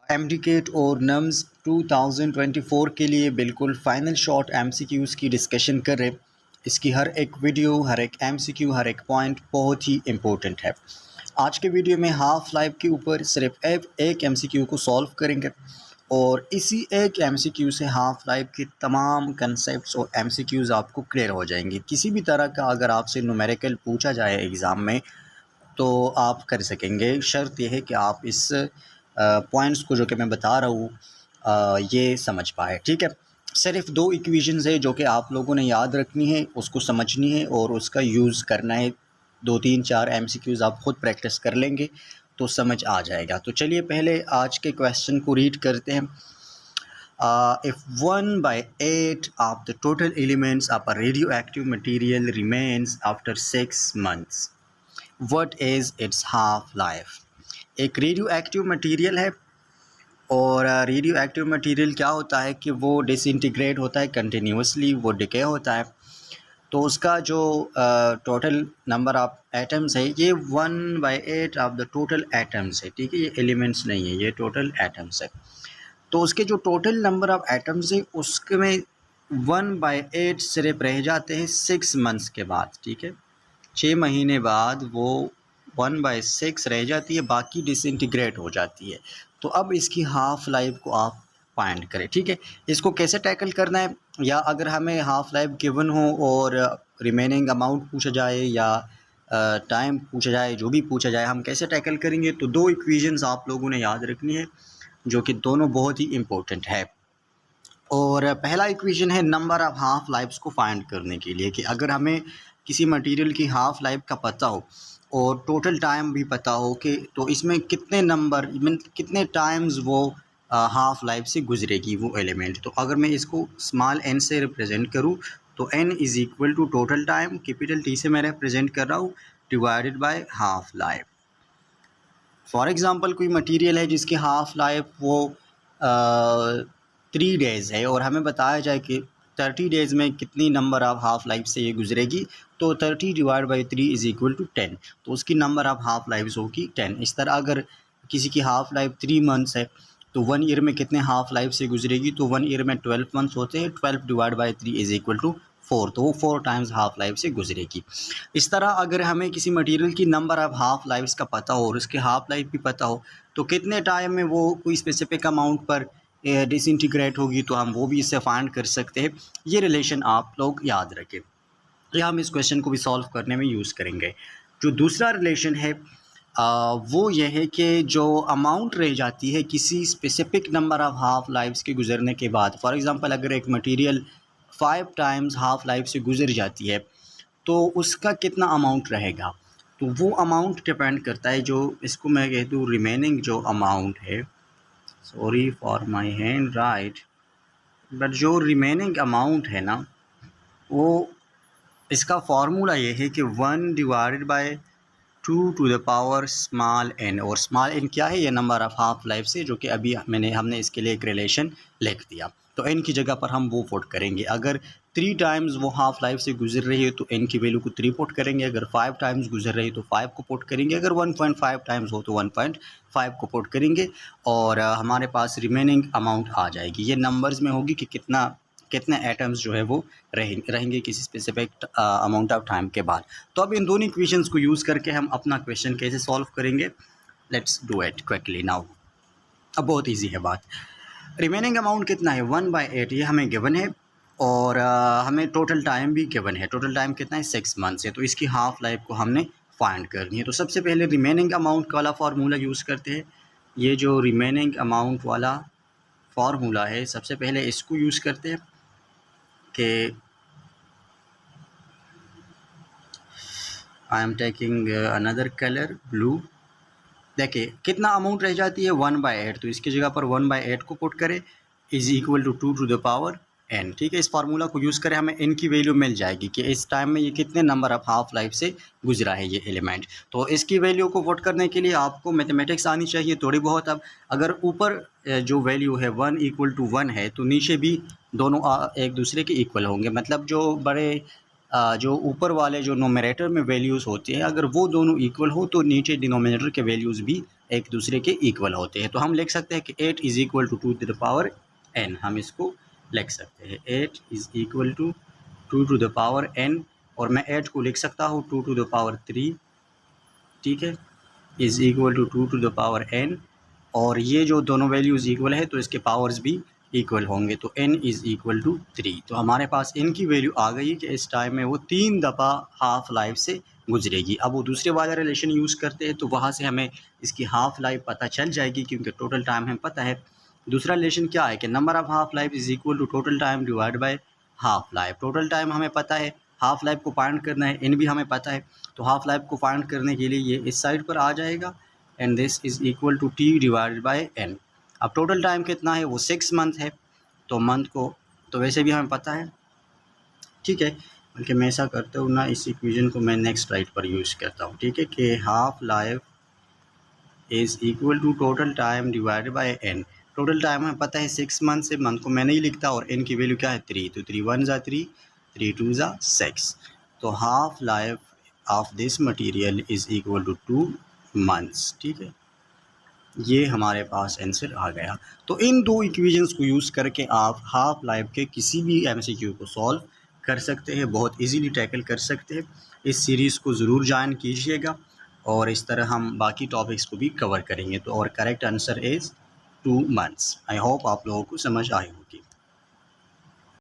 MDCAT और nums 2024 के लिए बिल्कुल फाइनल शॉट एमसीक्यूज़ की डिस्कशन कर रहे। इसकी हर एक वीडियो, हर एक एमसीक्यू, हर एक पॉइंट बहुत ही इम्पोर्टेंट है। आज के वीडियो में हाफ लाइफ के ऊपर सिर्फ एक एमसीक्यू को सॉल्व करेंगे और इसी एक एमसीक्यू से हाफ लाइफ के तमाम कंसेप्ट्स और एमसीक्यूज़ आपको क्लियर हो जाएंगे। किसी भी तरह का अगर आपसे न्यूमेरिकल पूछा जाए एग्ज़ाम में तो आप कर सकेंगे। शर्त यह है कि आप इस पॉइंट्स को जो कि मैं बता रहा हूँ ये समझ पाए। ठीक है, सिर्फ दो इक्वेशंस है जो कि आप लोगों ने याद रखनी है, उसको समझनी है और उसका यूज़ करना है। 2-3-4 एमसीक्यूज़ आप खुद प्रैक्टिस कर लेंगे तो समझ आ जाएगा। तो चलिए पहले आज के क्वेश्चन को रीड करते हैं। If 1/8 of the total elements of a radioactive material remains after 6 months, what is its half life? एक रेडियो एक्टिव मटीरियल है और रेडियो एक्टिव मटीरियल क्या होता है कि वो डिसइंटीग्रेट होता है कंटिन्यूसली, वो डिके होता है। तो उसका जो टोटल नंबर ऑफ एटम्स है ये 1/8 ऑफ द टोटल एटम्स है। ठीक है, ये एलिमेंट्स नहीं है, ये टोटल एटम्स है। तो उसके जो टोटल नंबर ऑफ एटम्स है उसके में 1/8 सिर्फ रह जाते हैं 6 मंथ्स के बाद। ठीक है, 6 महीने बाद वो 1/6 रह जाती है, बाकी डिसइंटीग्रेट हो जाती है। तो अब इसकी हाफ़ लाइफ को आप फाइंड करें। ठीक है, इसको कैसे टैकल करना है, या अगर हमें हाफ़ लाइफ गिवन हो और रिमेनिंग अमाउंट पूछा जाए या टाइम पूछा जाए, जो भी पूछा जाए, हम कैसे टैकल करेंगे। तो दो इक्वेशंस आप लोगों ने याद रखनी है जो कि दोनों बहुत ही इम्पोर्टेंट है। और पहला इक्वेशन है नंबर ऑफ़ हाफ़ लाइफ्स को फाइंड करने के लिए कि अगर हमें किसी मटेरियल की हाफ़ लाइफ का पता हो और टोटल टाइम भी पता हो कि तो इसमें कितने नंबर मीन कितने टाइम्स वो हाफ़ लाइफ से गुजरेगी वो एलिमेंट। तो अगर मैं इसको स्मॉल एन से रिप्रेजेंट करूँ तो n is equal to total time, capital T से मैं रिप्रेजेंट कर रहा हूँ, divided by half life. For example कोई मटेरियल है जिसकी हाफ़ लाइफ वो 3 डेज़ है और हमें बताया जाए कि 30 डेज़ में कितनी नंबर ऑफ़ हाफ़ लाइफ से ये गुजरेगी, तो 30 divide by 3 is equal to 10। तो उसकी नंबर ऑफ़ हाफ़ लाइफ्स होगी 10। इस तरह अगर किसी की हाफ़ लाइफ 3 मंथ्स है तो 1 ईयर में कितने हाफ़ लाइफ से गुजरेगी, तो 1 ईयर में 12 मंथ्स होते हैं। 12 divide by 3 is equal to 4, तो वो 4 टाइम्स हाफ़ लाइफ से गुजरेगी। इस तरह अगर हमें किसी मटेरियल की नंबर ऑफ़ हाफ़ लाइफ्स का पता हो और उसके हाफ़ लाइफ भी पता हो तो कितने टाइम में वो कोई स्पेसिफिक अमाउंट पर डिसइंटीग्रेट होगी, तो हम वो भी इससे फाइंड कर सकते हैं। ये रिलेशन आप लोग याद रखें, या हम इस क्वेश्चन को भी सॉल्व करने में यूज़ करेंगे। जो दूसरा रिलेशन है वो ये है कि जो अमाउंट रह जाती है किसी specific number of half lifes के गुजरने के बाद, फॉर एग्ज़ाम्पल अगर एक मटेरियल 5 टाइम्स हाफ़ लाइफ से गुजर जाती है तो उसका कितना अमाउंट रहेगा। तो वो अमाउंट डिपेंड करता है, जो इसको मैं कह दूँ रिमेनिंग जो अमाउंट है, sorry for my hand right, but जो रिमेनिंग अमाउंट है ना वो, इसका फार्मूला ये है कि 1 divided by 2 to the power small n. और स्मॉल एन क्या है, ये नंबर ऑफ़ हाफ़ लाइफ से, जो कि अभी हमने इसके लिए एक रिलेशन लिख दिया। तो एन की जगह पर हम वो पुट करेंगे। अगर 3 टाइम्स वो हाफ़ लाइफ से गुजर रही है तो एन की वैल्यू को 3 पुट करेंगे। अगर 5 टाइम्स गुजर रही है तो 5 को पुट करेंगे। अगर 1.5 टाइम्स हो तो 1.5 को पुट करेंगे और हमारे पास रिमेनिंग अमाउंट आ जाएगी। ये नंबर्स में होगी कि कितने एटम्स जो है वो रहेंगे किसी स्पेसिफिक अमाउंट ऑफ टाइम के बाद। तो अब इन दोनों इक्वेशंस को यूज़ करके हम अपना क्वेश्चन कैसे सॉल्व करेंगे, let's do it quickly now. अब बहुत इजी है बात। रिमेनिंग अमाउंट कितना है, 1/8, ये हमें गिवन है और हमें टोटल टाइम भी गिवन है। टोटल टाइम कितना है, 6 मंथ्स है। तो इसकी हाफ़ लाइफ को हमने फाइंड करनी है। तो सबसे पहले रिमेनिंग अमाउंट वाला फार्मूला यूज़ करते हैं। ये जो रिमेनिंग अमाउंट वाला फार्मूला है, सबसे पहले इसको यूज़ करते हैं कि I am taking another colour blue. देखिए कितना अमाउंट रह जाती है, 1/8। तो इसकी जगह पर 1/8 को पुट करें, is equal to 2 to the power n। ठीक है, इस फार्मूला को यूज़ करें, हमें n की वैल्यू मिल जाएगी कि इस टाइम में ये कितने नंबर ऑफ हाफ लाइफ से गुजरा है ये एलिमेंट। तो इसकी वैल्यू को पुट करने के लिए आपको मैथमेटिक्स आनी चाहिए थोड़ी बहुत। अब अगर ऊपर जो वैल्यू है 1 इक्वल टू 1 है तो नीचे भी दोनों एक दूसरे के इक्वल होंगे। मतलब जो बड़े जो ऊपर वाले जो नोमिनेटर में वैल्यूज़ होती हैं, अगर वो दोनों इक्वल हो तो नीचे डिनोमिनेटर के वैल्यूज़ भी एक दूसरे के इक्वल होते हैं। तो हम लिख सकते हैं कि 8 is equal to 2 to the power n, हम इसको लिख सकते हैं 8 is equal to 2 to the power n, और मैं 8 को लिख सकता हूँ 2 टू द पावर 3, ठीक है, is equal to 2 to the power n, और ये जो दोनों वैल्यूज़ इक्वल है तो इसके पावर्स भी इक्वल होंगे, तो n इज़ इक्वल टू 3। तो हमारे पास n की वैल्यू आ गई कि इस टाइम में वो 3 दफ़ा हाफ़ लाइफ से गुजरेगी। अब वो दूसरे वाला रिलेशन यूज़ करते हैं तो वहाँ से हमें इसकी हाफ़ लाइफ पता चल जाएगी, क्योंकि टोटल टाइम हमें पता है। दूसरा रिलेशन क्या है कि number of half life is equal to total time divide by half life. Total time हमें पता है, हाफ़ लाइफ को फाइंड करना है, n भी हमें पता है, तो हाफ़ लाइफ को फाइंड करने के लिए ये इस साइड पर आ जाएगा, and this is equal to t divided by n। अब टोटल टाइम कितना है, वो 6 मंथ है, तो मंथ को तो वैसे भी हमें पता है, ठीक है। बल्कि मैं ऐसा करता हूँ ना, इस इक्वेशन को मैं नेक्स्ट स्लाइड पर यूज़ करता हूँ, ठीक है, कि half life is equal to total time divided by n। Total time हमें पता है 6 मंथ से, मंथ को मैं नहीं लिखता, और n की वैल्यू क्या है 3, तो 3 1 ज़ा 3, 3 2 ज़ा 6, तो half life of this material is equal to 2 months, ठीक है। ये हमारे पास आंसर आ गया। तो इन दो इक्वेशंस को यूज़ करके आप हाफ लाइफ के किसी भी एमसीक्यू को सॉल्व कर सकते हैं, बहुत इजीली टैकल कर सकते हैं। इस सीरीज़ को ज़रूर ज्वाइन कीजिएगा, और इस तरह हम बाकी टॉपिक्स को भी कवर करेंगे। तो और correct answer is 2 months. I hope आप लोगों को समझ आई होगी।